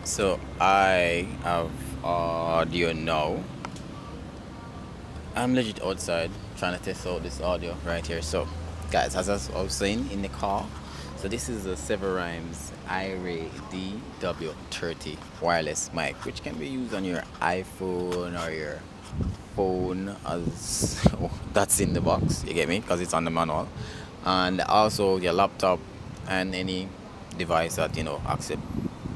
So I have audio now. I'm legit outside trying to test out this audio right here. So, guys, as I was saying in the car, so this is a Sever Rhymes iRay DW30 wireless mic, which can be used on your iPhone or your phone as that's in the box. You get me? Because it's on the manual, and also your laptop and any device that accept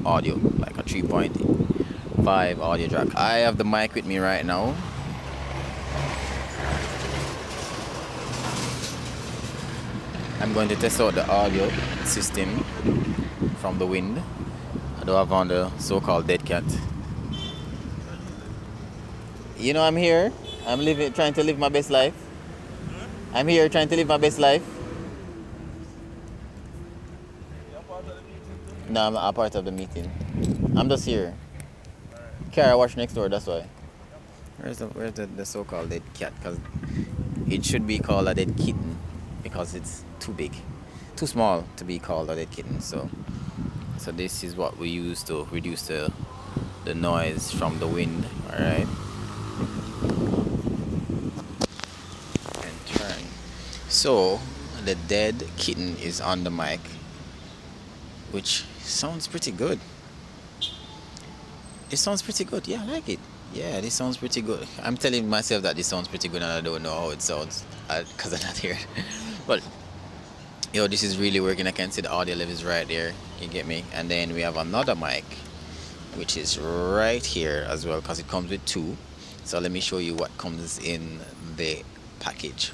audio like a 3.5 audio jack. I have the mic with me right now. I'm going to test out the audio system from the wind. I do have on the so-called dead cat. I'm here. Trying to live my best life. I'm here trying to live my best life. No, I'm not a part of the meeting. I'm just here. Kara watch next door, that's why. Where's the so-called dead cat? Because it should be called a dead kitten because it's too big, too small to be called a dead kitten. So this is what we use to reduce the noise from the wind. All right, and turn. So the dead kitten is on the mic, which sounds pretty good. It sounds pretty good. Yeah, I like it. Yeah, this sounds pretty good. I'm telling myself that this sounds pretty good, and I don't know how it sounds because I'm not here. But this is really working. I can see the audio levels right there. You get me? And then we have another mic, which is right here as well, because it comes with two. So let me show you what comes in the package.